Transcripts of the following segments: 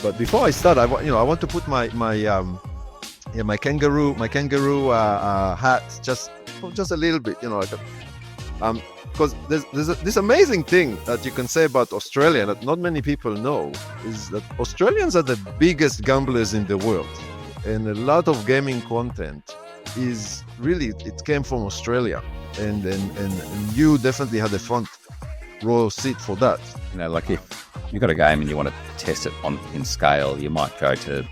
But before I start, I want to put my kangaroo hat just a little bit, because there's this amazing thing that you can say about Australia that not many people know is that Australians are the biggest gamblers in the world, and a lot of gaming content is really, it came from Australia, and you definitely had a front row seat for that. Like if you've got a game and you want to test it in scale, you might go to,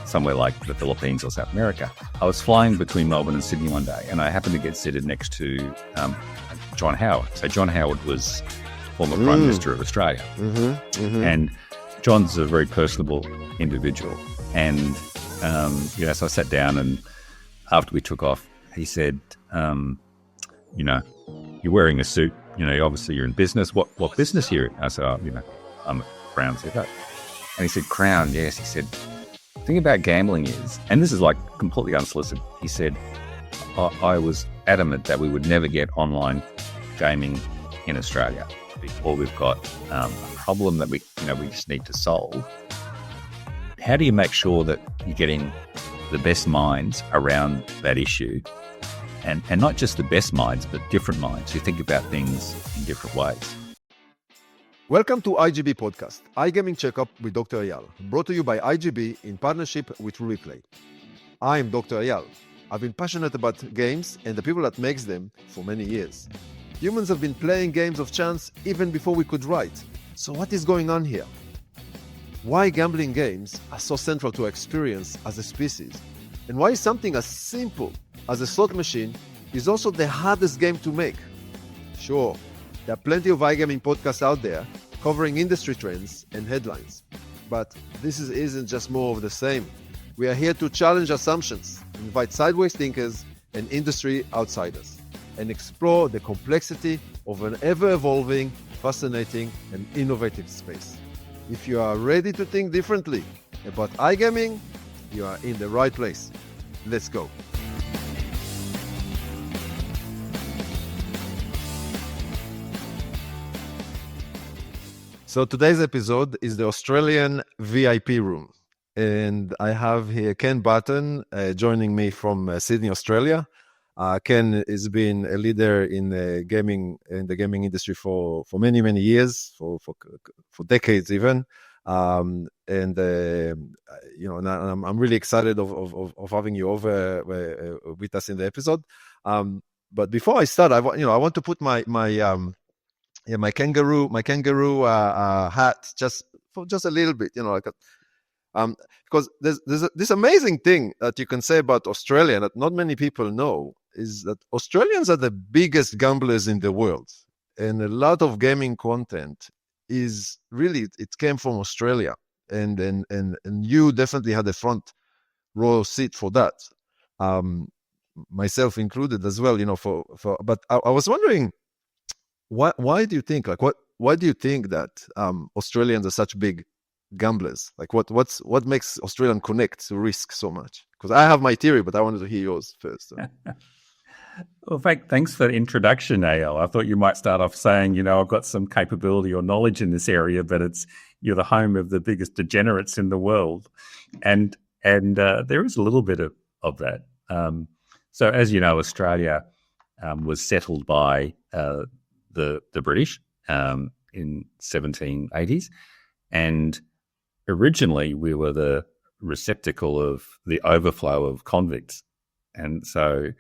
somewhere like the Philippines or South America. I was flying between Melbourne and Sydney one day, and I happened to get seated next to John Howard. So John Howard was former Prime Minister of Australia. And John's a very personable individual. And, so I sat down, and after we took off, he said, you're wearing a suit, obviously you're in business. What business here? I said, I'm a Crown CFO. And he said, Crown, yes. He said, the thing about gambling is, and this is like completely unsolicited, he said, I was adamant that we would never get online gaming in Australia before we've got a problem that we just need to solve. How do you make sure that you're getting the best minds around that issue? And not just the best minds, but different minds who think about things in different ways. Welcome to IGB Podcast, iGaming Checkup with Dr. Eyal, brought to you by IGB in partnership with Replay. I'm Dr. Eyal. I've been passionate about games and the people that makes them for many years. Humans have been playing games of chance even before we could write. So what is going on here? Why gambling games are so central to our experience as a species? And why something as simple as a slot machine is also the hardest game to make? Sure, there are plenty of iGaming podcasts out there covering industry trends and headlines. But this isn't just more of the same. We are here to challenge assumptions, invite sideways thinkers and industry outsiders, and explore the complexity of an ever-evolving, fascinating, and innovative space. If you are ready to think differently about iGaming, you are in the right place. Let's go. So today's episode is the Australian VIP room. And I have here Ken Barton joining me from Sydney, Australia. Ken has been a leader in the gaming industry for many, many years, for decades even. And I'm really excited of having you over with us in the episode. But before I start, I want to put my kangaroo hat just a little bit, because there's this amazing thing that you can say about Australia that not many people know is that Australians are the biggest gamblers in the world, and a lot of gaming content is really, it came from Australia, and you definitely had a front row seat for that, myself included as well. But I was wondering, why do you think why do you think that Australians are such big gamblers? Like what makes Australian connect to risk so much? Because I have my theory, but I wanted to hear yours first. Well, thanks for the introduction, Eyal. I thought you might start off saying, I've got some capability or knowledge in this area, but you're the home of the biggest degenerates in the world, and there is a little bit of that. So as you know, Australia was settled by the British in 1780s, and originally we were the receptacle of the overflow of convicts, and so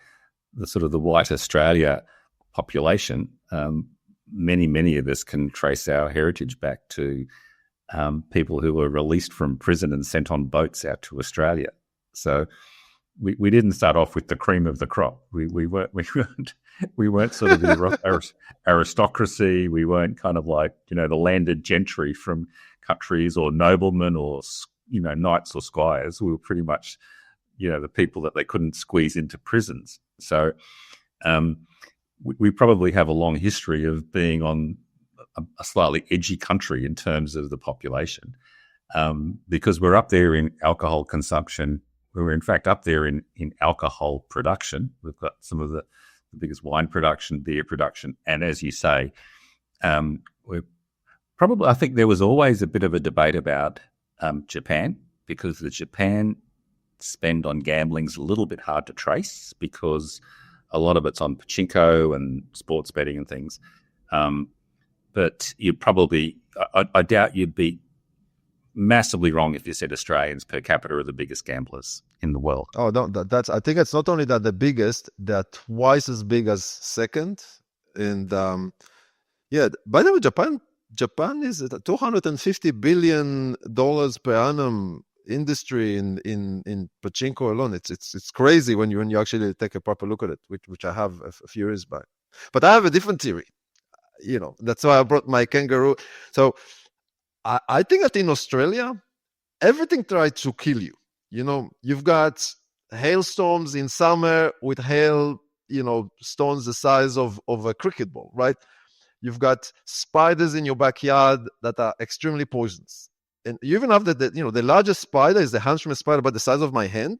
the white Australia population, many of us can trace our heritage back to people who were released from prison and sent on boats out to Australia. So we didn't start off with the cream of the crop. We weren't sort of the aristocracy. We weren't kind of like, the landed gentry from countries, or noblemen, or, knights or squires. We were pretty much, the people that they couldn't squeeze into prisons. So we probably have a long history of being on a slightly edgy country in terms of the population, because we're up there in alcohol consumption. We're in fact up there in alcohol production. We've got some of the biggest wine production, beer production, and as you say, I think there was always a bit of a debate about Japan, because the Japan spend on gambling is a little bit hard to trace because a lot of it's on pachinko and sports betting and things. But you'd probably, I doubt you'd be massively wrong if you said Australians per capita are the biggest gamblers in the world. Oh, no, that's. I think it's not only that the biggest; they're twice as big as second. And yeah, by the way, Japan is at $250 billion per annum industry in pachinko alone. It's crazy when you actually take a proper look at it, which I have a few years back. But I have a different theory. That's why I brought my kangaroo. So I think that in Australia, everything tries to kill you. You've got hailstorms in summer with hail, stones the size of a cricket ball, right? You've got spiders in your backyard that are extremely poisonous. And you even have the largest spider is the Huntsman spider, about the size of my hand.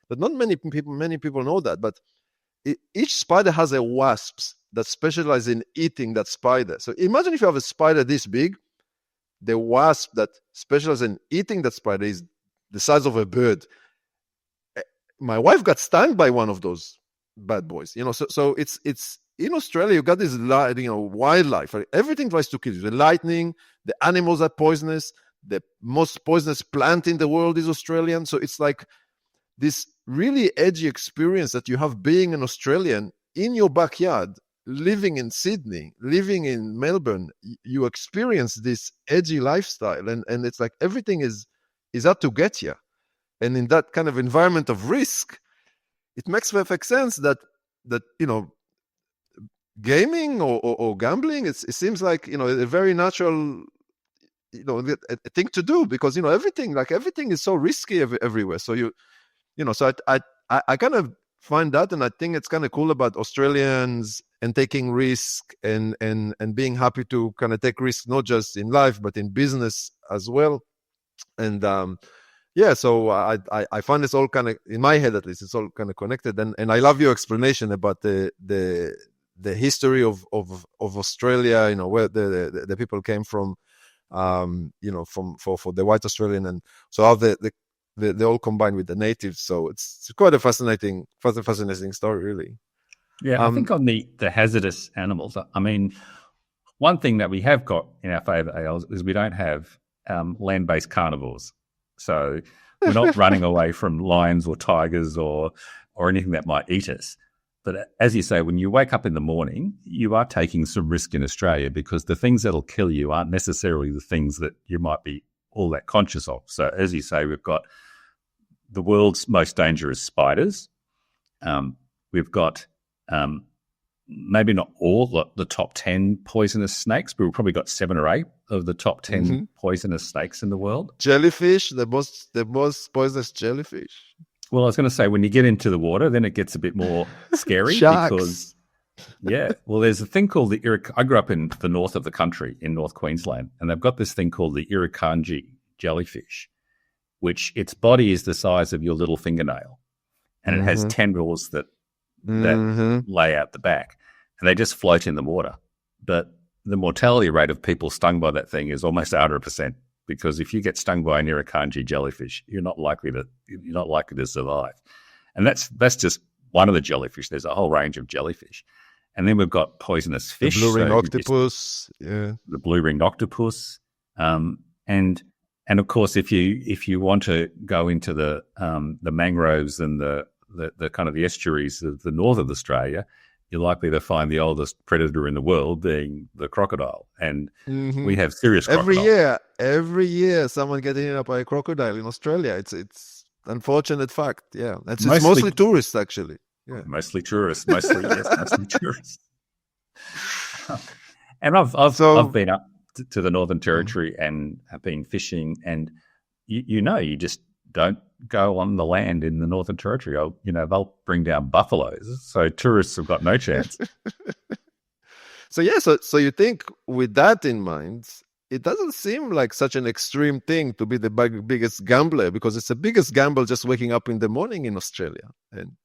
But not many people know that. But each spider has a wasps that specialize in eating that spider. So imagine if you have a spider this big, the wasp that specializes in eating that spider is the size of a bird. My wife got stung by one of those bad boys. So it's in Australia, you got this wildlife. Right? Everything tries to kill you. The lightning, the animals are poisonous. The most poisonous plant in the world is Australian. So it's like this really edgy experience that you have being an Australian in your backyard, living in Sydney, living in Melbourne. You experience this edgy lifestyle, and it's like everything is out to get you. And in that kind of environment of risk, it makes perfect sense that gaming or gambling, it seems like a very natural a thing to do, because everything is so risky everywhere. So so I kind of find that, and I think it's kind of cool about Australians and taking risk and being happy to kind of take risks, not just in life but in business as well. And so I find it's all kind of, in my head at least, it's all kind of connected. And I love your explanation about the history of Australia, where the people came from, for the white Australian, and so how they all combined with the natives. So it's quite a fascinating story, really. Yeah, I think on the hazardous animals, I mean, one thing that we have got in our favour, Eyal, is we don't have land-based carnivores. So we're not running away from lions or tigers or anything that might eat us. But as you say, when you wake up in the morning, you are taking some risk in Australia, because the things that'll kill you aren't necessarily the things that you might be all that conscious of. So as you say, we've got the world's most dangerous spiders. We've got maybe not all the top 10 poisonous snakes, but we've probably got 7 or 8 of the top 10 poisonous snakes in the world. Jellyfish, the most poisonous jellyfish. Well, I was going to say, when you get into the water, then it gets a bit more scary. Sharks. Because, there's a thing called I grew up in the north of the country, in North Queensland, and they've got this thing called the irukandji jellyfish, which its body is the size of your little fingernail, and it has tendrils that lay out the back, and they just float in the water. But the mortality rate of people stung by that thing is almost 100%. Because if you get stung by an irukandji jellyfish, you're not likely to survive. And that's just one of the jellyfish. There's a whole range of jellyfish. And then we've got poisonous fish. The blue-ringed octopus. Yeah. The blue-ringed octopus. And of course, if you want to go into the mangroves and the kind of the estuaries of the north of Australia, you're likely to find the oldest predator in the world being the crocodile. And we have serious crocodiles. Every year, someone gets eaten up by a crocodile in Australia. It's unfortunate fact. Yeah, it's mostly tourists, actually. Yeah, mostly tourists. Mostly tourists. And I've been up to the Northern Territory and have been fishing, and you just don't go on the land in the Northern Territory. They'll bring down buffaloes, so tourists have got no chance. So you think, with that in mind, it doesn't seem like such an extreme thing to be the biggest gambler, because it's the biggest gamble just waking up in the morning in Australia. And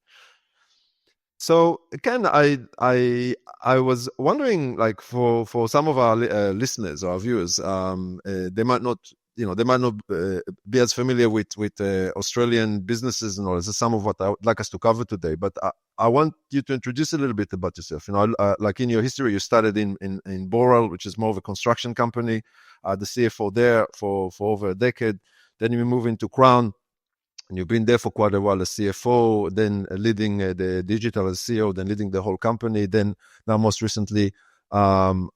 so again, I was wondering, like, for some of our listeners or our viewers, they might not they might not be as familiar with Australian businesses and all. This is some of what I would like us to cover today. But I want you to introduce a little bit about yourself. Like in your history, you started in Boral, which is more of a construction company, the CFO there for over a decade. Then you move into Crown, and you've been there for quite a while as CFO, then leading the digital as CEO, then leading the whole company. Then now most recently, with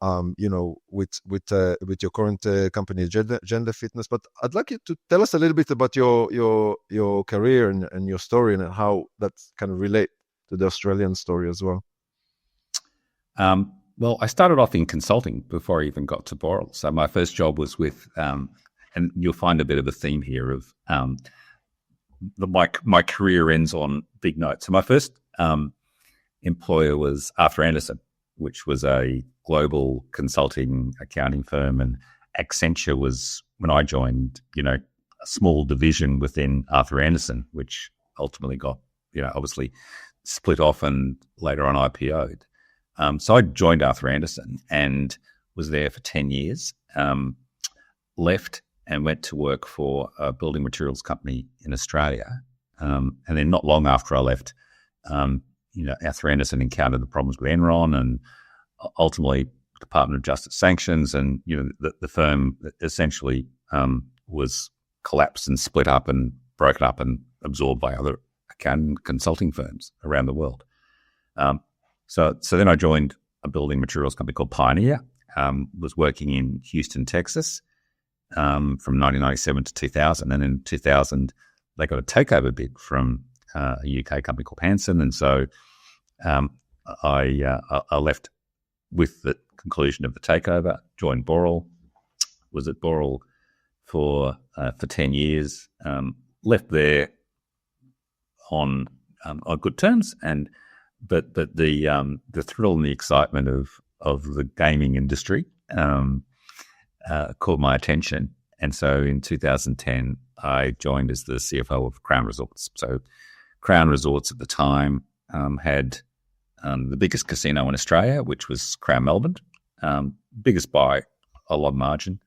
your current company, Gender Fitness. But I'd like you to tell us a little bit about your career and your story and how that kind of relate to the Australian story as well. Well, I started off in consulting before I even got to Boral. So my first job was with, and you'll find a bit of a theme here of my career ends on big notes. So my first employer was Arthur Andersen, which was a global consulting accounting firm, and Accenture was, when I joined, a small division within Arthur Andersen, which ultimately got, obviously split off and later on IPO'd. So I joined Arthur Andersen and was there for 10 years, left and went to work for a building materials company in Australia. And then not long after I left, Arthur Andersen encountered the problems with Enron and ultimately Department of Justice sanctions, and the firm essentially was collapsed and split up and broken up and absorbed by other accounting consulting firms around the world. So then I joined a building materials company called Pioneer. Was working in Houston, Texas, from 1997 to 2000, and in 2000 they got a takeover bid from a UK company called Hanson, and so I left with the conclusion of the takeover, joined Boral, was at Boral for 10 years, left there on good terms, but the thrill and the excitement of the gaming industry caught my attention, and so in 2010 I joined as the CFO of Crown Resorts. So Crown Resorts at the time had the biggest casino in Australia, which was Crown Melbourne, biggest by a lot of margin.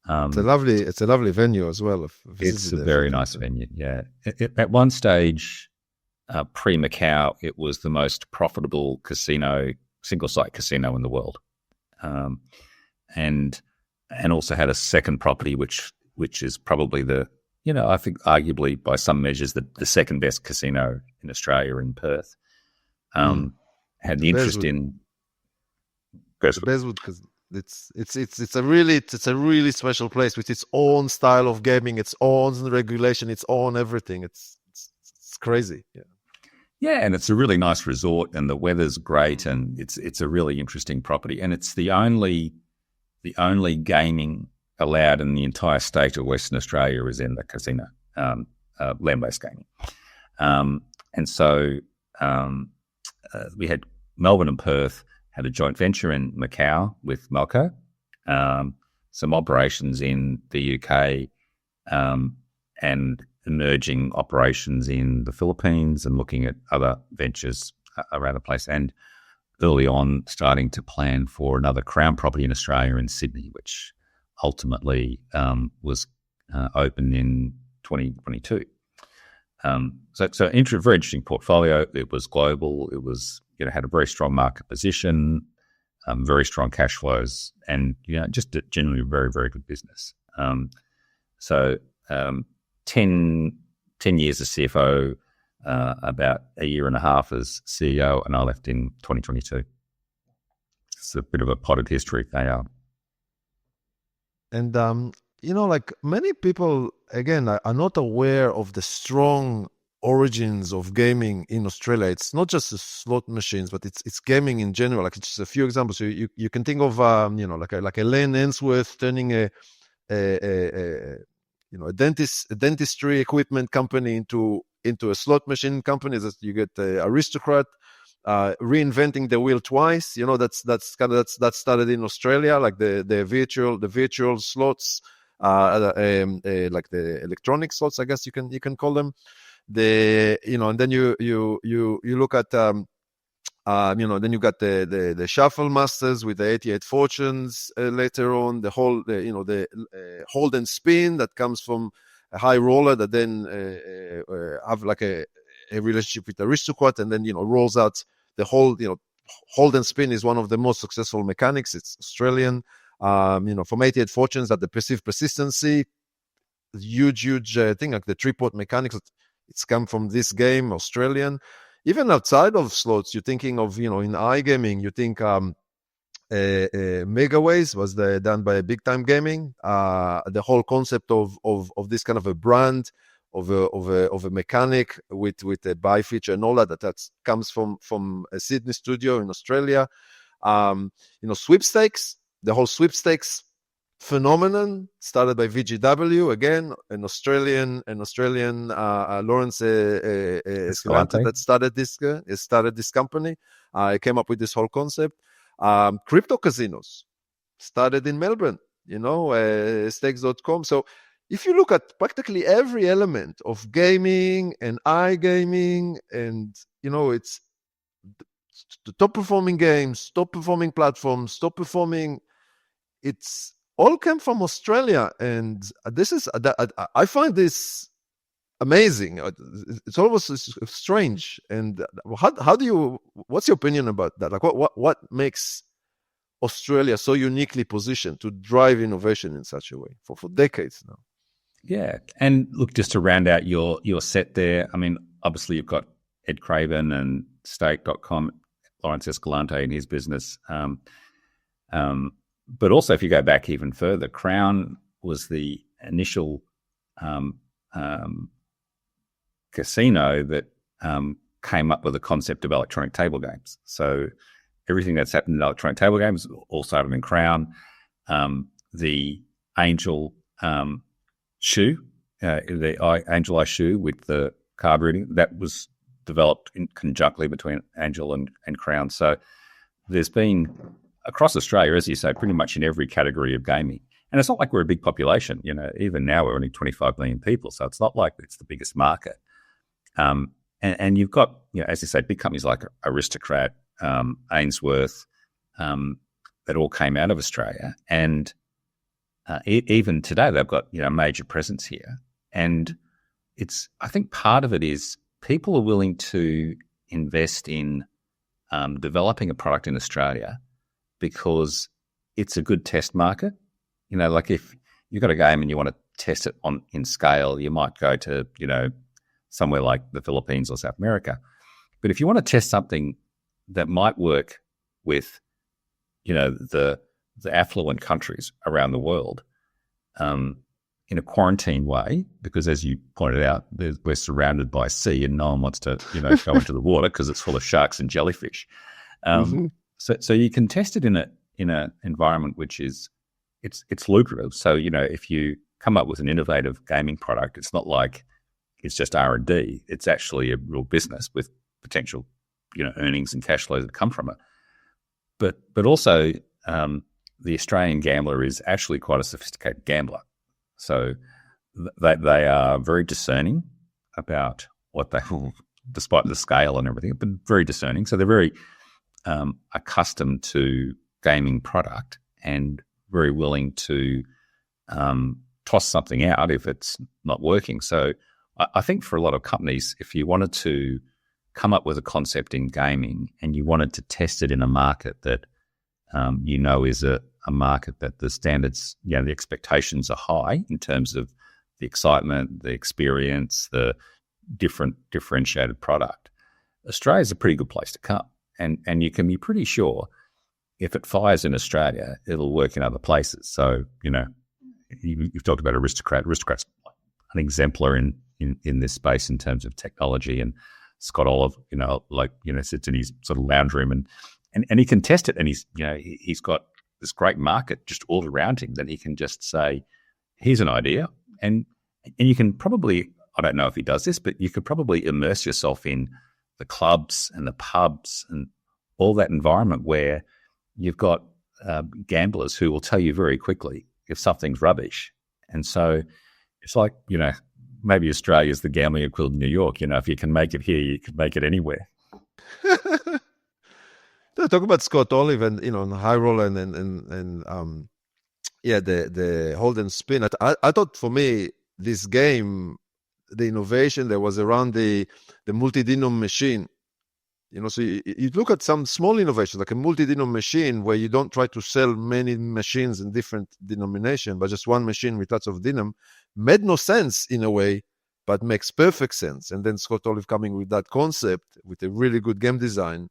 It's a lovely venue as well. It's a very nice venue. Yeah, at one stage, pre-Macau, it was the most profitable casino, single-site casino in the world, and also had a second property, which is probably I think arguably by some measures the second best casino in Australia in Perth. Had the interest in Bearswood because it's a really special place with its own style of gaming, its own regulation, its own everything. It's crazy. Yeah, and it's a really nice resort, and the weather's great, and it's a really interesting property, and it's the only gaming allowed in the entire state of Western Australia is in the casino, land-based gaming, and so we had Melbourne and Perth had a joint venture in Macau with Melco, some operations in the UK, and emerging operations in the Philippines, and looking at other ventures around the place, and early on starting to plan for another Crown property in Australia in Sydney, which ultimately was opened in 2022. So very interesting portfolio. It was global. It was had a very strong market position, very strong cash flows, and just a generally very, very good business. 10 years as CFO, about a year and a half as CEO, and I left in 2022. It's a bit of a potted history, Eyal. And like many people, again, are not aware of the strong origins of gaming in Australia. It's not just the slot machines, but it's gaming in general. Like, it's just a few examples. So you can think of like a Len Ainsworth turning a dentistry equipment company into a slot machine company. That you get Aristocrat reinventing the wheel twice. That started in Australia, like the virtual slots, like the electronic slots, I guess you can call them. And then you look at Then you got the shuffle masters with the 88 fortunes later on. The whole, the hold and spin that comes from a high roller that then have like a relationship with aristocrat, and then rolls out the whole. Hold and spin is one of the most successful mechanics. It's Australian. From 88 fortunes, that the perceived persistency, huge thing like the three-pot mechanics. It's come from this game, Australian. Even outside of slots, you're thinking of, in iGaming, you think Megaways was done by Big Time Gaming. The whole concept of this kind of a brand, of a mechanic with a buy feature and all that comes from a Sydney studio in Australia. Sweepstakes, the whole sweepstakes phenomenon started by VGW, again an Australian Lawrence Escalante that started this company. Came up with this whole concept. Crypto casinos started in Melbourne, stakes.com. So if you look at practically every element of gaming and iGaming, and it's the top performing games, top performing platforms, it's all came from Australia, and I find this amazing. It's almost strange. And what's your opinion about that? Like, what makes Australia so uniquely positioned to drive innovation in such a way for decades now? Yeah, and look, just to round out your set there, I mean, obviously you've got Ed Craven and Stake.com, Lawrence Escalante and his business. But also, if you go back even further, Crown was the initial casino that came up with the concept of electronic table games. So everything that's happened in electronic table games all started in Crown. The Angel shoe, the Angel Eye shoe with the card reading, that was developed conjunctly between Angel and Crown. So there's been, across Australia, as you say, pretty much in every category of gaming. And it's not like we're a big population. Even now we're only 25 million people, so it's not like it's the biggest market. And you've got, as you say, big companies like Aristocrat, Ainsworth, that all came out of Australia. And even today, they've got, a major presence here. And I think part of it is people are willing to invest in developing a product in Australia because it's a good test market. Like if you've got a game and you want to test it in scale, you might go to, somewhere like the Philippines or South America. But if you want to test something that might work with, the affluent countries around the world, in a quarantine way, because as you pointed out, we're surrounded by sea and no one wants to, go into the water because it's full of sharks and jellyfish. So you can test it in a environment which is it's lucrative. So if you come up with an innovative gaming product, it's not like it's just R&D. It's actually a real business with potential earnings and cash flows that come from it. But also the Australian gambler is actually quite a sophisticated gambler. So they are very discerning about what they will, despite the scale and everything, but very discerning. So they're very accustomed to gaming product and very willing to toss something out if it's not working. So I think for a lot of companies, if you wanted to come up with a concept in gaming and you wanted to test it in a market that is a market that the standards, the expectations are high in terms of the excitement, the experience, the differentiated product, Australia is a pretty good place to come. And you can be pretty sure if it fires in Australia, it'll work in other places. So, you've talked about Aristocrat. Aristocrat's an exemplar in this space in terms of technology. And Scott Olive, sits in his sort of lounge room and he can test it. And he's got this great market just all around him that he can just say, here's an idea. And you can probably, I don't know if he does this, but you could probably immerse yourself in the clubs and the pubs and all that environment where you've got gamblers who will tell you very quickly if something's rubbish. And so it's like, maybe Australia's the gambling equivalent of New York. If you can make it here, you can make it anywhere. Talk about Scott Olive and and high roller and the hold and spin. I thought for me this game, the innovation that was around the multi-denom machine. So you look at some small innovations like a multi-denom machine where you don't try to sell many machines in different denomination, but just one machine with lots of denom, made no sense in a way, but makes perfect sense. And then Scott Olive coming with that concept with a really good game design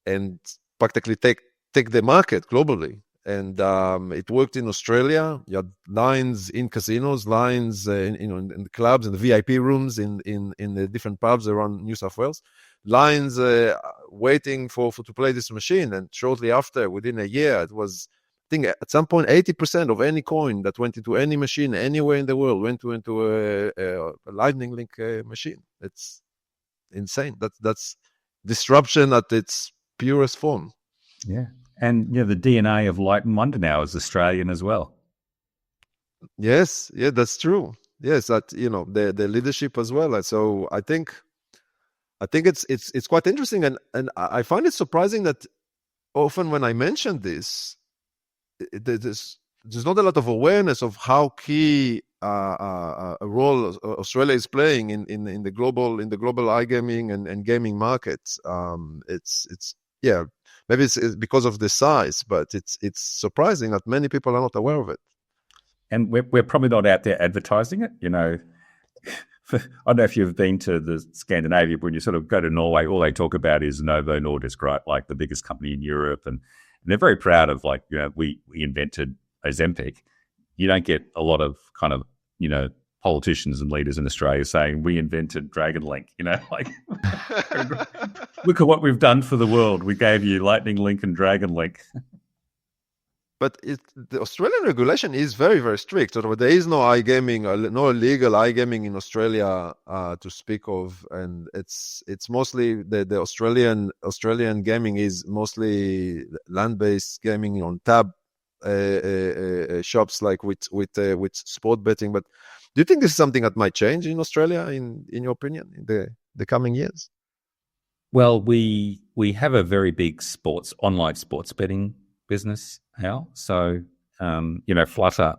and practically take the market globally. And it worked in Australia. You had lines in casinos, lines in the clubs and the VIP rooms in the different pubs around New South Wales. Lines waiting to play this machine. And shortly after, within a year, it was, I think at some point, 80% of any coin that went into any machine anywhere in the world went into a Lightning Link machine. It's insane. That's disruption at its purest form. Yeah. And the DNA of Light and Wonder now is Australian as well. Yes, yeah, that's true. Yes, that the leadership as well. So I think it's quite interesting, and I find it surprising that often when I mention this, there's not a lot of awareness of how key a role Australia is playing in the global iGaming and gaming markets. It's yeah. Maybe it's because of the size, but it's surprising that many people are not aware of it. And we're probably not out there advertising it. I don't know if you've been to the Scandinavia, but when you sort of go to Norway, all they talk about is Novo Nordisk, right? Like the biggest company in Europe. And they're very proud of, like, we invented Ozempic. You don't get a lot of kind of, politicians and leaders in Australia saying we invented Dragon Link, like look at what we've done for the world. We gave you Lightning Link and Dragon Link. But the Australian regulation is very, very strict. So there is no iGaming, no illegal iGaming in Australia to speak of, and it's mostly the Australian gaming is mostly land-based gaming on tab shops, like with sport betting. But do you think this is something that might change in Australia, in your opinion, in the coming years? Well, we have a very big online sports betting business, Eyal. So, Flutter,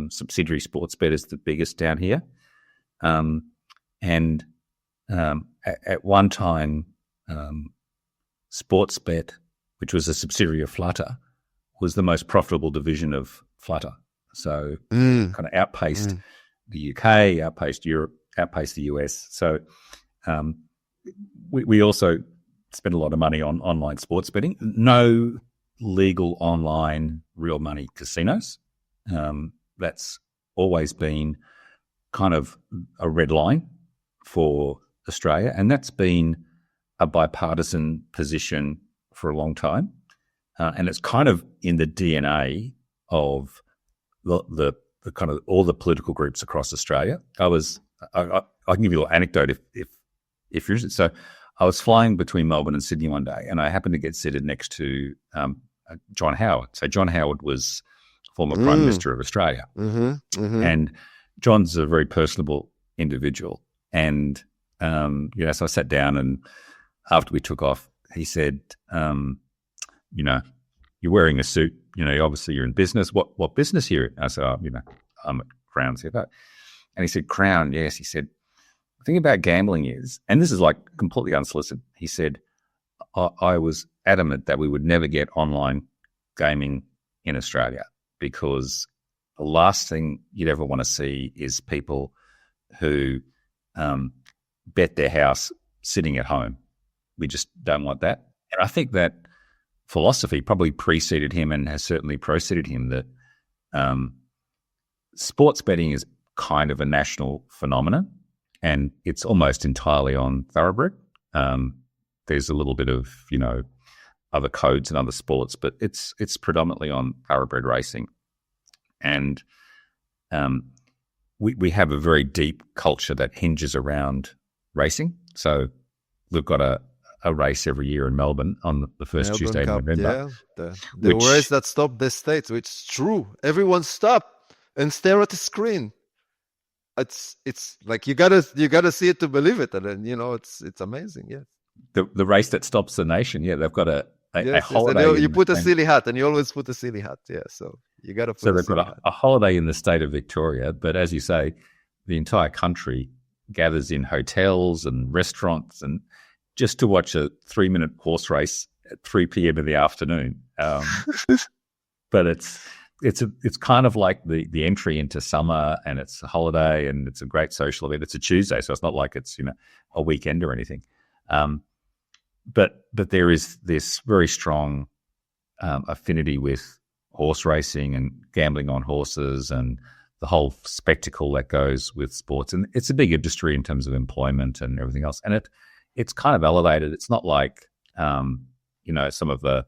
subsidiary Sportsbet is the biggest down here. And at one time, Sportsbet, which was a subsidiary of Flutter, was the most profitable division of Flutter. So kind of outpaced the UK, outpaced Europe, outpaced the US. So we also spend a lot of money on online sports betting. No legal online real money casinos. That's always been kind of a red line for Australia, and that's been a bipartisan position for a long time. And it's kind of in the DNA of the kind of all the political groups across Australia. I can give you a little anecdote if you're interested. So I was flying between Melbourne and Sydney one day, and I happened to get seated next to John Howard. So John Howard was former Prime Minister of Australia. And John's a very personable individual. And, so I sat down, and after we took off, he said, you're wearing a suit, obviously you're in business. What business here? I said, I'm at Crown CFO. And he said, Crown, yes. He said, the thing about gambling is, and this is like completely unsolicited, he said, I was adamant that we would never get online gaming in Australia, because the last thing you'd ever want to see is people who bet their house sitting at home. We just don't want that. And I think that philosophy probably preceded him and has certainly preceded him, that sports betting is kind of a national phenomenon, and it's almost entirely on thoroughbred. There's a little bit of, other codes and other sports, but it's predominantly on thoroughbred racing. And we have a very deep culture that hinges around racing. So we've got a race every year in Melbourne on the first Melbourne Tuesday Cup, in November. Yeah, the race that stopped the States, which is true. Everyone stop and stare at the screen. It's like you gotta see it to believe it, and then it's amazing. Yeah, the race that stops the nation. Yeah, they've got Yes. holiday. And you put a silly hat, and you always put a silly hat. Yeah, so you got to put. So a they've silly got hat. a holiday in the state of Victoria, but as you say, the entire country gathers in hotels and restaurants and just to watch a 3-minute horse race at 3 p.m. in the afternoon. But it's kind of like the entry into summer, and it's a holiday, and it's a great social event. It's a Tuesday, so it's not like it's a weekend or anything. But there is this very strong affinity with horse racing and gambling on horses and the whole spectacle that goes with sports. And it's a big industry in terms of employment and everything else. And it's kind of elevated. It's not like some of the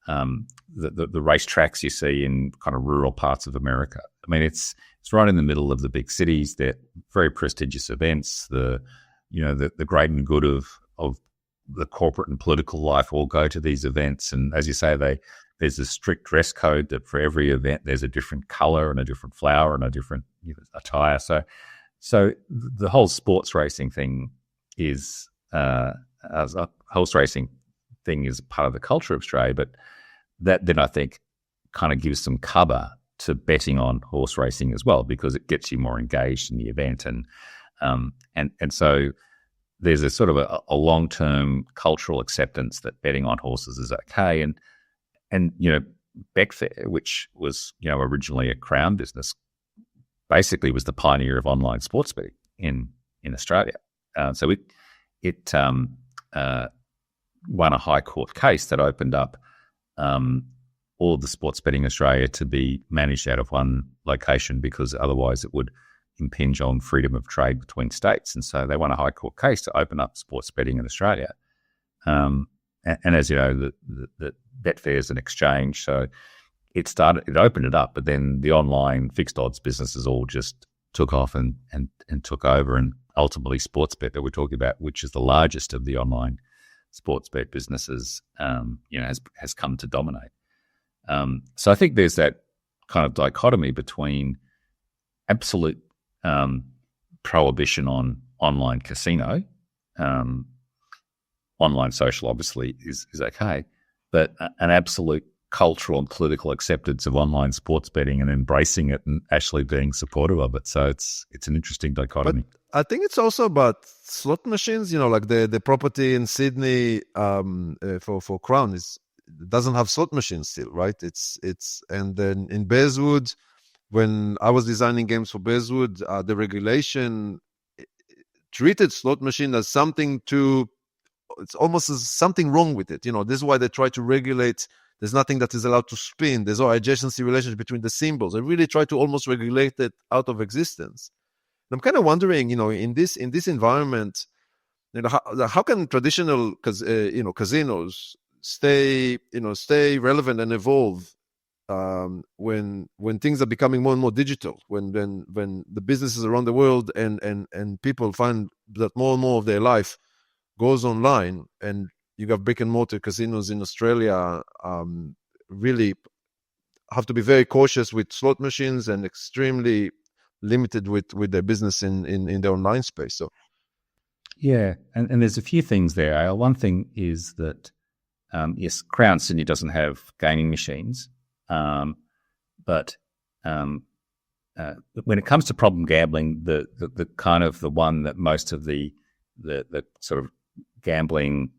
racetracks you see in kind of rural parts of America. I mean, it's right in the middle of the big cities. They're very prestigious events. The great and good of the corporate and political life all go to these events. And as you say, there's a strict dress code that for every event there's a different color and a different flower and a different attire. So the whole sports racing thing is as a horse racing thing is part of the culture of Australia, but that then I think kind of gives some cover to betting on horse racing as well, because it gets you more engaged in the event, and so there's a sort of a long-term cultural acceptance that betting on horses is okay, and Betfair, which was originally a Crown business, basically was the pioneer of online sports betting in Australia. So it won a high court case that opened up all of the sports betting in Australia to be managed out of one location, because otherwise it would impinge on freedom of trade between states. And so they won a high court case to open up sports betting in Australia. And as you know, the Betfair is an exchange, so it opened it up, but then the online fixed odds businesses all just took off and took over, and ultimately Sportsbet that we're talking about, which is the largest of the online sports bet businesses, has come to dominate. So I think there's that kind of dichotomy between absolute prohibition on online casino. Online social obviously is okay, but an absolute cultural and political acceptance of online sports betting and embracing it and actually being supportive of it. So it's an interesting dichotomy. But I think it's also about slot machines. Like the property in Sydney for Crown doesn't have slot machines still, right? And then in Bayswood, when I was designing games for Bayswood, the regulation treated slot machine as something it's almost as something wrong with it. This is why they try to regulate. There's nothing that is allowed to spin. There's no adjacency relationship between the symbols. They really try to almost regulate it out of existence. And I'm kind of wondering, in this environment, how can traditional casinos stay relevant and evolve when things are becoming more and more digital, when the businesses around the world and people find that more and more of their life goes online, and you got brick and mortar casinos in Australia really have to be very cautious with slot machines and extremely limited with their business in the online space. So yeah, and there's a few things there, Eyal. One thing is that yes, Crown Sydney doesn't have gaming machines, but when it comes to problem gambling, the kind of the one that most of the sort of gambling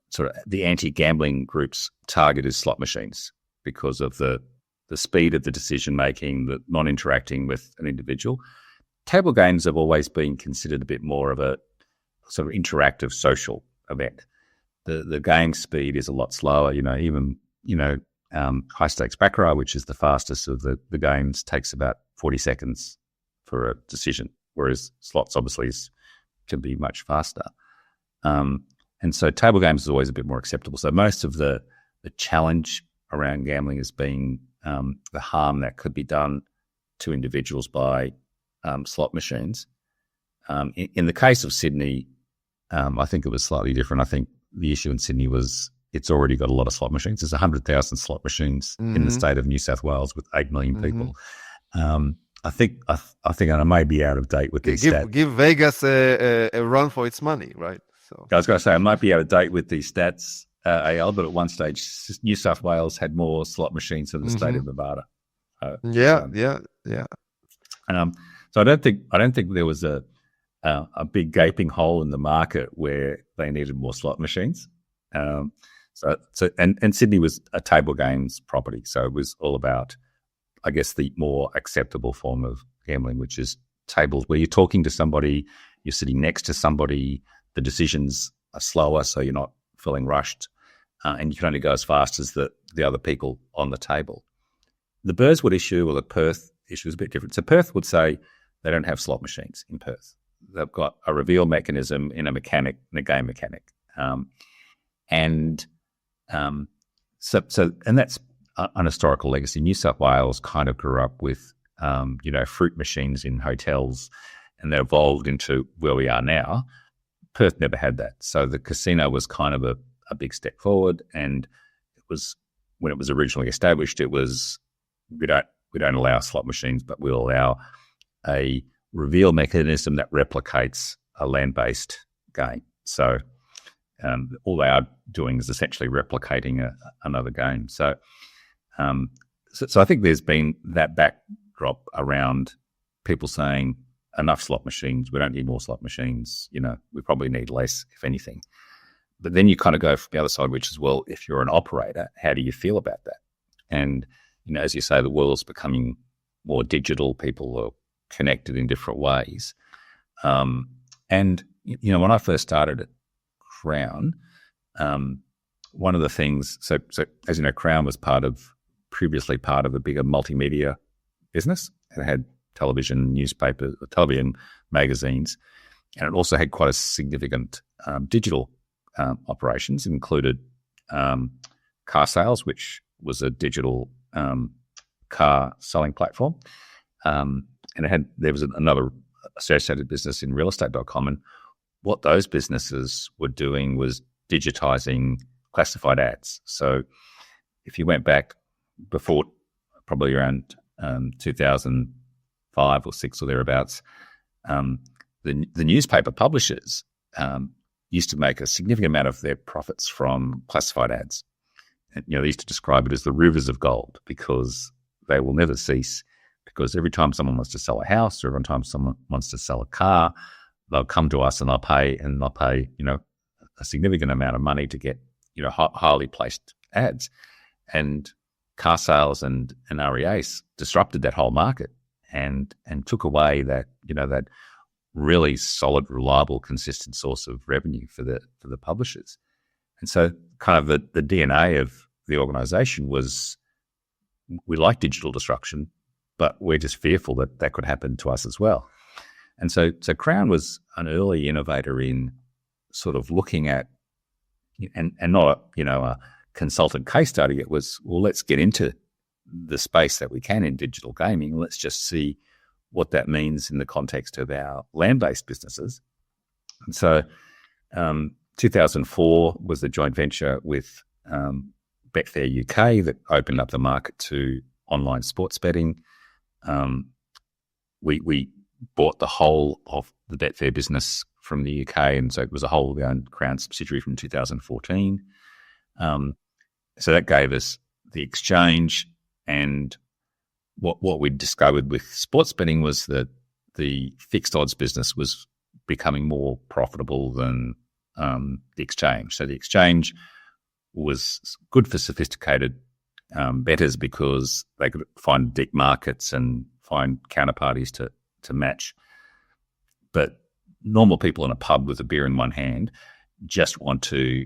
sort of the anti-gambling groups target is slot machines, because of the speed of the decision making, the non-interacting with an individual. Table games have always been considered a bit more of a sort of interactive social event. The game speed is a lot slower. Even high stakes baccarat, which is the fastest of the games, takes about 40 seconds for a decision, whereas slots obviously can be much faster. And so table games is always a bit more acceptable. So most of the challenge around gambling has been the harm that could be done to individuals by slot machines. In the case of Sydney, I think it was slightly different. I think the issue in Sydney was it's already got a lot of slot machines. There's 100,000 slot machines in the state of New South Wales with 8 million people. I think I may be out of date with these stats. Give Vegas a run for its money, right? So I was going to say, I might be out of date with these stats, Eyal, but at one stage, New South Wales had more slot machines than the state of Nevada. Yeah. So I don't think there was a big gaping hole in the market where they needed more slot machines. So Sydney was a table games property, so it was all about, I guess, the more acceptable form of gambling, which is tables where you're talking to somebody, you're sitting next to somebody, the decisions are slower, so you're not feeling rushed, and you can only go as fast as the other people on the table. The Burswood issue or the Perth issue is a bit different. So Perth would say they don't have slot machines in Perth. They've got a reveal mechanism in a game mechanic. And that's an historical legacy. New South Wales kind of grew up with, fruit machines in hotels, and they evolved into where we are now. Perth never had that. So the casino was kind of a big step forward. And it was, when it was originally established, it was, we don't allow slot machines, but we'll allow a reveal mechanism that replicates a land-based game. So all they are doing is essentially replicating another game. So I think there's been that backdrop around people saying, enough slot machines, we don't need more slot machines, we probably need less, if anything. But then you kind of go from the other side, which is, well, if you're an operator, how do you feel about that? And, as you say, the world's becoming more digital, people are connected in different ways. And, when I first started at Crown, one of the things, so as you know, Crown was previously part of a bigger multimedia business. It had television, newspapers, television, magazines, and it also had quite a significant digital operations. It included car sales, which was a digital car selling platform, and there was another associated business in realestate.com, and what those businesses were doing was digitizing classified ads. So if you went back before, probably around 2005 or 6 or thereabouts, the newspaper publishers used to make a significant amount of their profits from classified ads. And, they used to describe it as the rivers of gold, because they will never cease, because every time someone wants to sell a house or every time someone wants to sell a car, they'll come to us and they'll pay, a significant amount of money to get, highly placed ads. And car sales and REAs disrupted that whole market and took away that, that really solid, reliable, consistent source of revenue for the publishers. And so kind of the DNA of the organization was, we like digital disruption, but we're just fearful that could happen to us as well. And so Crown was an early innovator in sort of looking at, and not a consultant case study. It was, well, let's get into the space that we can in digital gaming. Let's just see what that means in the context of our land-based businesses. And so 2004 was the joint venture with Betfair UK that opened up the market to online sports betting. We bought the whole of the Betfair business from the UK, and so it was a wholly owned Crown subsidiary from 2014. So that gave us the exchange, and what we discovered with sports betting was that the fixed odds business was becoming more profitable than the exchange. So the exchange was good for sophisticated bettors because they could find deep markets and find counterparties to match. But normal people in a pub with a beer in one hand just want to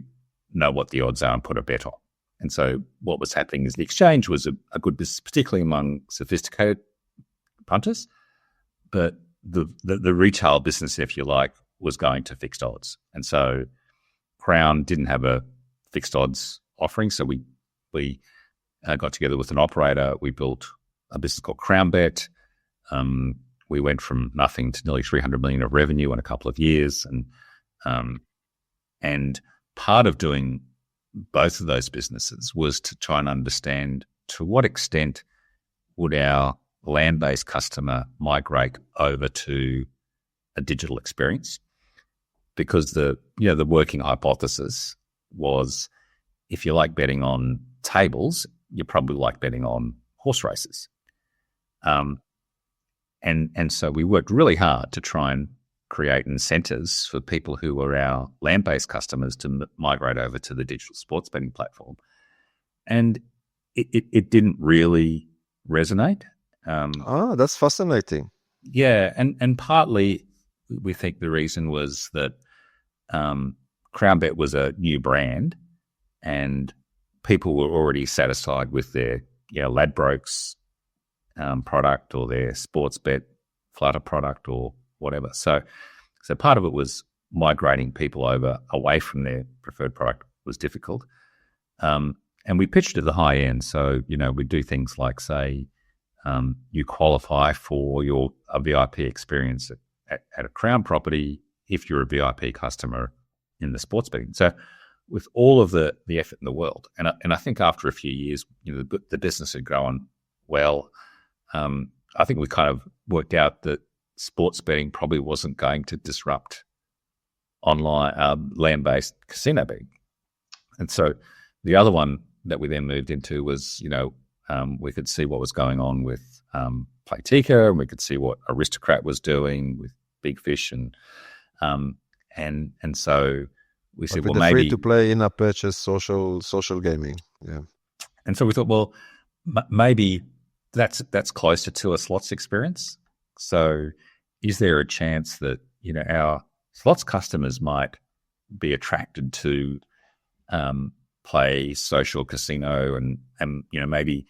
know what the odds are and put a bet on. And so what was happening is the exchange was a good business, particularly among sophisticated punters, but the retail business, if you like, was going to fixed odds. And so Crown didn't have a fixed odds offering, so we got together with an operator. We built a business called CrownBet. We went from nothing to nearly 300 million of revenue in a couple of years, and part of doing both of those businesses was to try and understand to what extent would our land-based customer migrate over to a digital experience. because the working hypothesis was, if you like betting on tables, you probably like betting on horse races. And so we worked really hard to try and create incentives for people who were our land-based customers to migrate over to the digital sports betting platform. And it didn't really resonate. That's fascinating. Yeah, and partly we think the reason was that CrownBet was a new brand, and people were already satisfied with their Ladbrokes product or their Sportsbet Flutter product or whatever. So part of it was migrating people over away from their preferred product was difficult. And we pitched at the high end. So, we do things like, say, you qualify for a VIP experience at a Crown property if you're a VIP customer in the sports betting. So with all of the effort in the world, and I think after a few years, the business had grown well. I think we kind of worked out that sports betting probably wasn't going to disrupt online land-based casino betting. And so the other one that we then moved into was, we could see what was going on with Playtika, and we could see what Aristocrat was doing with Big Fish, and so we said, with the maybe free-to-play in-app purchase social gaming, yeah. And so we thought, well, maybe that's closer to a slots experience. So is there a chance that our slots customers might be attracted to play social casino and maybe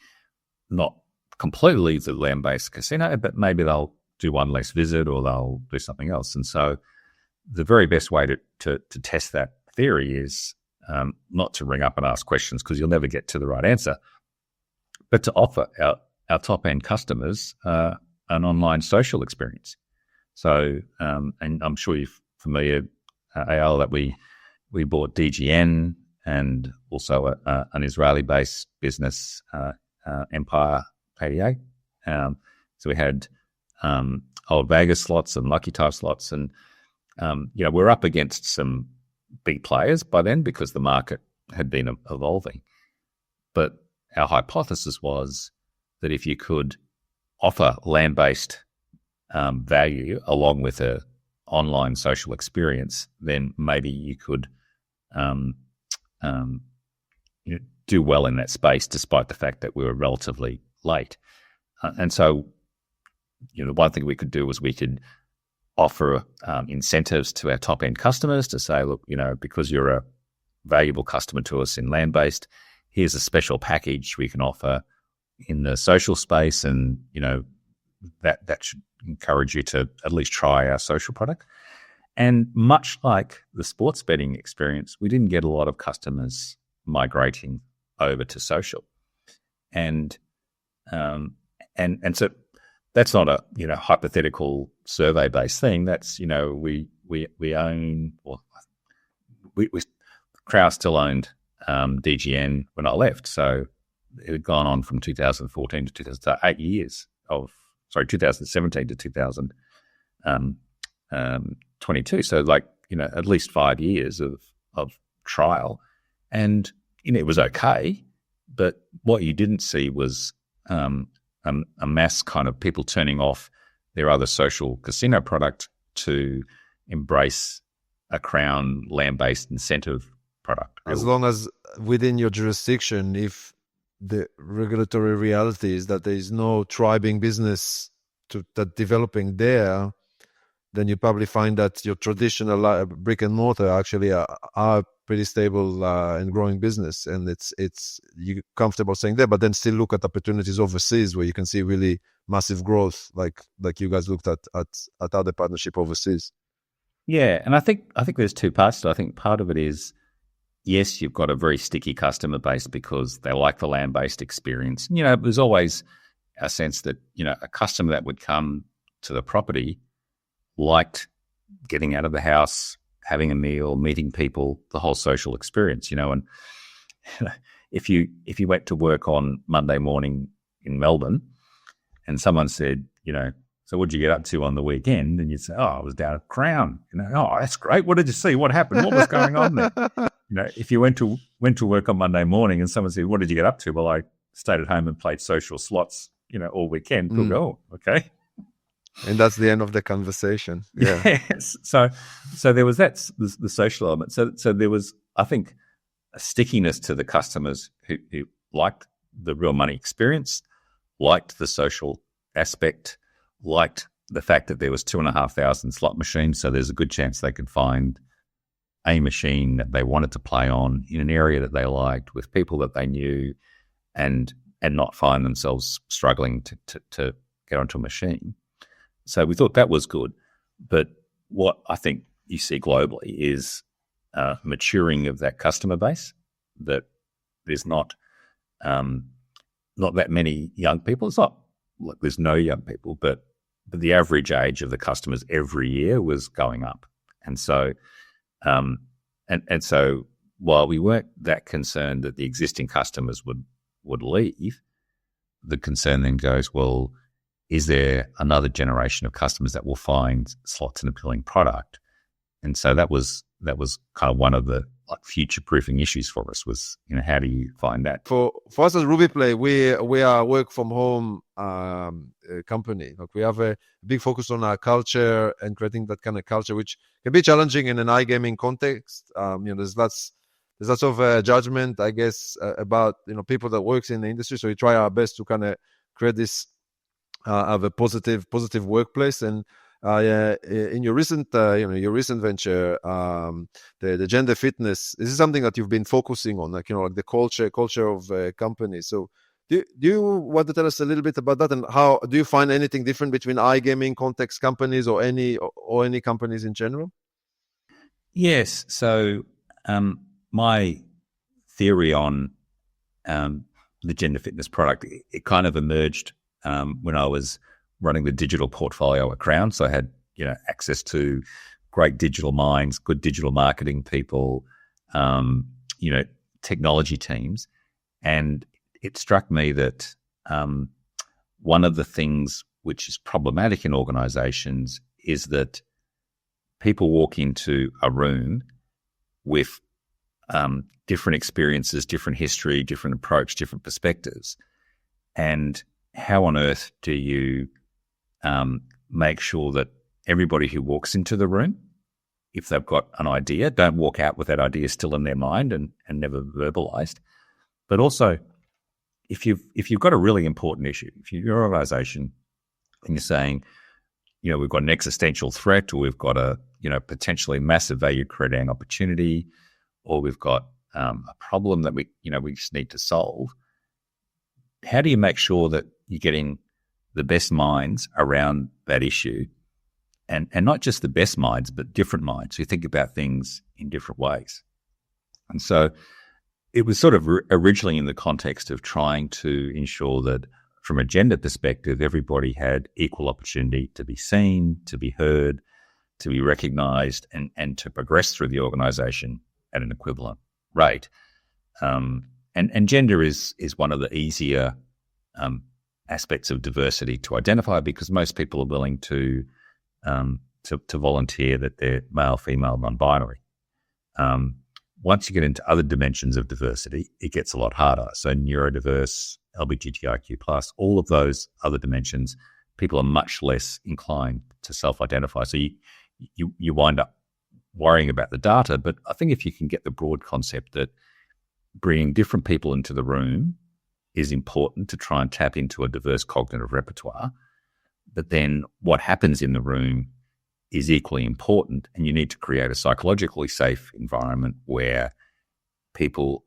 not completely the land-based casino, but maybe they'll do one less visit or they'll do something else. And so the very best way to test that theory is not to ring up and ask questions, because you'll never get to the right answer, but to offer our top-end customers an online social experience. So, and I'm sure you're familiar, Eyal, that we bought DGN and also an Israeli-based business, Empire 88. So we had old Vegas slots and Lucky Type slots, and we're up against some big players by then because the market had been evolving. But our hypothesis was that if you could offer land-based value along with a online social experience, then maybe you could do well in that space, despite the fact that we were relatively late. And so, the one thing we could do was we could offer incentives to our top-end customers to say, look, because you're a valuable customer to us in land-based, here's a special package we can offer in the social space, and that should encourage you to at least try our social product. And much like the sports betting experience, we didn't get a lot of customers migrating over to social, and so that's not a hypothetical survey based thing. That's we own, or we Crown still owned DGN when I left, so it had gone on from 2014 to 2008 years of 2017 to 2022. So at least 5 years of trial, and it was okay. But what you didn't see was a mass kind of people turning off their other social casino product to embrace a Crown land-based incentive product. As long as within your jurisdiction, if the regulatory reality is that there is no thriving business that developing there, then you probably find that your traditional brick and mortar actually are pretty stable and growing business, and it's you're comfortable staying there, but then still look at opportunities overseas where you can see really massive growth, like you guys looked at other partnership overseas. Yeah, and I think there's two parts to it. I think part of it is, yes, you've got a very sticky customer base because they like the land-based experience. There's always a sense that a customer that would come to the property liked getting out of the house, having a meal, meeting people, the whole social experience, and if you went to work on Monday morning in Melbourne and someone said, So what'd you get up to on the weekend? And you'd say, oh, I was down at Crown. Oh, that's great. What did you see? What happened? What was going on there? If you went to work on Monday morning and someone said, what did you get up to? Well, I stayed at home and played social slots, all weekend. We'll go, oh, okay. And that's the end of the conversation. Yeah. Yes. So there was the social element. So there was, I think, a stickiness to the customers who liked the real money experience, liked the social aspect, liked the fact that there was 2,500 slot machines. So there's a good chance they could find a machine that they wanted to play on in an area that they liked with people that they knew, and not find themselves struggling to get onto a machine. So we thought that was good. But what I think you see globally is maturing of that customer base, that there's not that many young people. It's not like there's no young people, but the average age of the customers every year was going up. And so so while we weren't that concerned that the existing customers would leave, the concern then goes, well, is there another generation of customers that will find slots an appealing product? And so that was kind of one of the future-proofing issues for us was, how do you find that? For us as Ruby Play, we are a work from home company. Like, we have a big focus on our culture and creating that kind of culture, which can be challenging in an iGaming context. There's lots of judgment, I guess, about people that works in the industry. So we try our best to kind of create this have a positive workplace. And in your recent venture, the gender fitness, this is something that you've been focusing on, like the culture of companies. So do you want to tell us a little bit about that, and how do you find anything different between iGaming context companies or any companies in general? Yes. So my theory on the gender fitness product, it kind of emerged when I was running the digital portfolio at Crown. So I had, access to great digital minds, good digital marketing people, technology teams. And it struck me that one of the things which is problematic in organizations is that people walk into a room with different experiences, different history, different approach, different perspectives. And how on earth do you make sure that everybody who walks into the room, if they've got an idea, don't walk out with that idea still in their mind and never verbalized? But also, if you've got a really important issue, if you're your organization and you're saying, we've got an existential threat, or we've got a potentially massive value creating opportunity, or we've got a problem that we just need to solve, how do you make sure that you're getting the best minds around that issue, and not just the best minds, but different minds who think about things in different ways? And so it was sort of originally in the context of trying to ensure that from a gender perspective, everybody had equal opportunity to be seen, to be heard, to be recognized, and to progress through the organization at an equivalent rate. And gender is one of the easier aspects of diversity to identify, because most people are willing to volunteer that they're male, female, non-binary. Once you get into other dimensions of diversity, it gets a lot harder. So neurodiverse, LGBTIQ+, all of those other dimensions, people are much less inclined to self-identify. So you wind up worrying about the data. But I think if you can get the broad concept that bringing different people into the room is important to try and tap into a diverse cognitive repertoire, but then what happens in the room is equally important, and you need to create a psychologically safe environment where people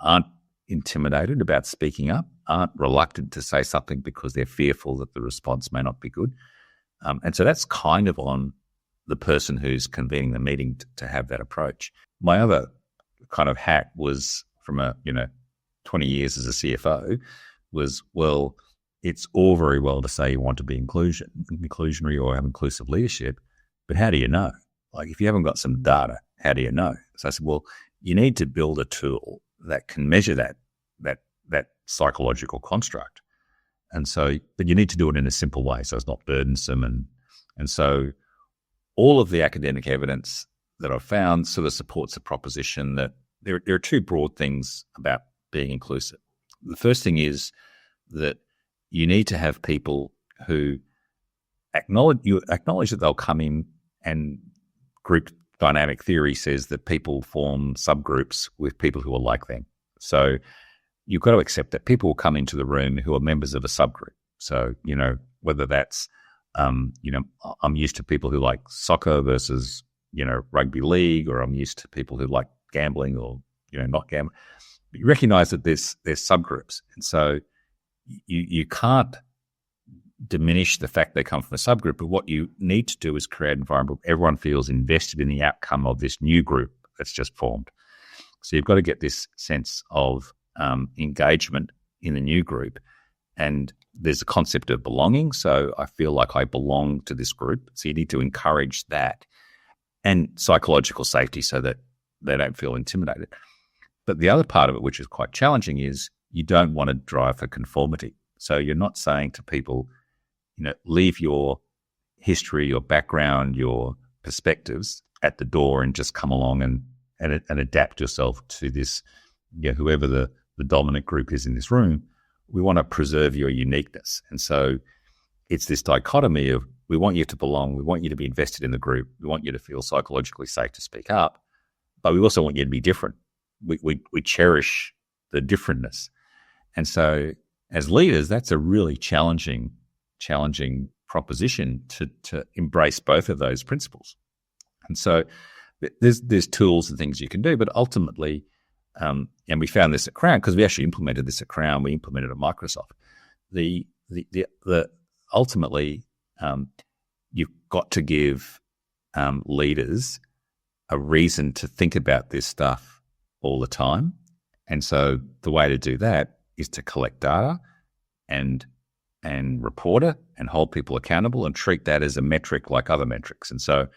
aren't intimidated about speaking up, aren't reluctant to say something because they're fearful that the response may not be good. And so that's kind of on the person who's convening the meeting to have that approach. My other kind of hack was from 20 years as a CFO was, well, it's all very well to say you want to be inclusionary or have inclusive leadership, but how do you know? Like, if you haven't got some data, how do you know? So I said, well, you need to build a tool that can measure that psychological construct. And so, but you need to do it in a simple way, so it's not burdensome. And so all of the academic evidence that I've found sort of supports the proposition that there are two broad things about being inclusive. The first thing is that you need to have people who acknowledge that they'll come in, and group dynamic theory says that people form subgroups with people who are like them. So you've got to accept that people will come into the room who are members of a subgroup. So, whether that's, I'm used to people who like soccer versus, rugby league, or I'm used to people who like gambling or, not gambling. But you recognize that there's subgroups. And so you can't diminish the fact they come from a subgroup, but what you need to do is create an environment where everyone feels invested in the outcome of this new group that's just formed. So you've got to get this sense of engagement in the new group. And there's a concept of belonging. So I feel like I belong to this group. So you need to encourage that, and psychological safety so that they don't feel intimidated. But the other part of it, which is quite challenging, is you don't want to drive for conformity. So you're not saying to people, leave your history, your background, your perspectives at the door and just come along and adapt yourself to this, whoever the dominant group is in this room. We want to preserve your uniqueness. And so it's this dichotomy of, we want you to belong, we want you to be invested in the group, we want you to feel psychologically safe to speak up, but we also want you to be different. We cherish the differentness. And so as leaders, that's a really challenging proposition to embrace both of those principles. And so there's tools and things you can do, but ultimately, and we found this at Crown, because we actually implemented this at Crown, we implemented it at Microsoft. The ultimately, you've got to give leaders a reason to think about this stuff all the time. And so the way to do that is to collect data and report it and hold people accountable and treat that as a metric like other metrics. And so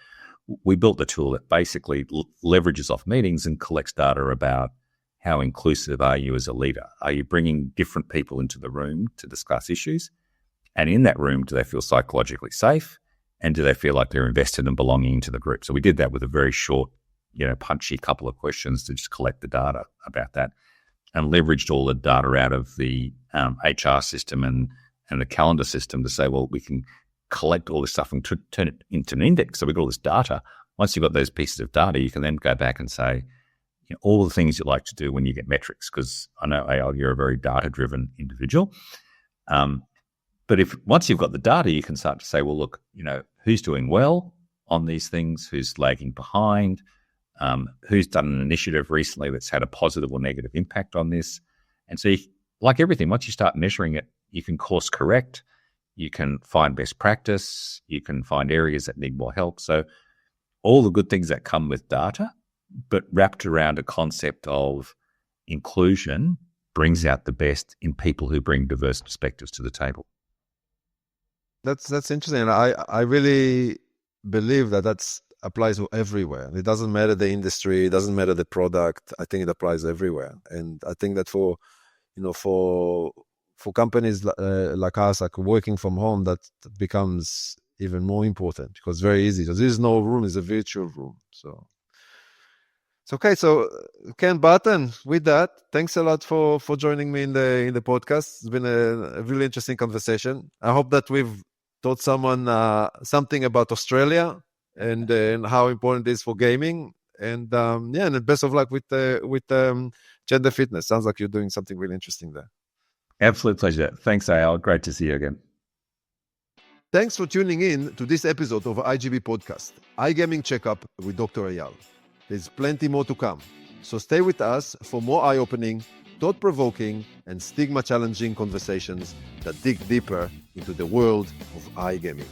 we built the tool that basically leverages off meetings and collects data about how inclusive are you as a leader? Are you bringing different people into the room to discuss issues? And in that room, do they feel psychologically safe? And do they feel like they're invested in belonging into the group? So we did that with a very short, punchy couple of questions to just collect the data about that, and leveraged all the data out of the HR system and the calendar system to say, well, we can collect all this stuff and turn it into an index. So we've got all this data. Once you've got those pieces of data, you can then go back and say, all the things you like to do when you get metrics, because I know, Eyal, you're a very data-driven individual. But once you've got the data, you can start to say, well, look, who's doing well on these things, who's lagging behind, who's done an initiative recently that's had a positive or negative impact on this. And so, like everything, once you start measuring it, you can course correct, you can find best practice, you can find areas that need more help. So all the good things that come with data, but wrapped around a concept of inclusion, brings out the best in people who bring diverse perspectives to the table. That's interesting. And I really believe that applies to everywhere. It doesn't matter the industry, it doesn't matter the product. I think it applies everywhere. And I think that for companies like us, like working from home, that becomes even more important, because it's very easy. So there's no room, it's a virtual room. So it's okay. So Ken, Barton, with that, thanks a lot for joining me in the podcast. It's been a really interesting conversation. I hope that we've taught someone something about Australia and how important it is for gaming. And and best of luck with gender fitness. Sounds like you're doing something really interesting there. Absolute pleasure. Thanks, Eyal. Great to see you again. Thanks for tuning in to this episode of IGB Podcast, iGaming Checkup with Dr. Eyal. There's plenty more to come, so stay with us for more eye-opening, thought-provoking, and stigma-challenging conversations that dig deeper into the world of iGaming.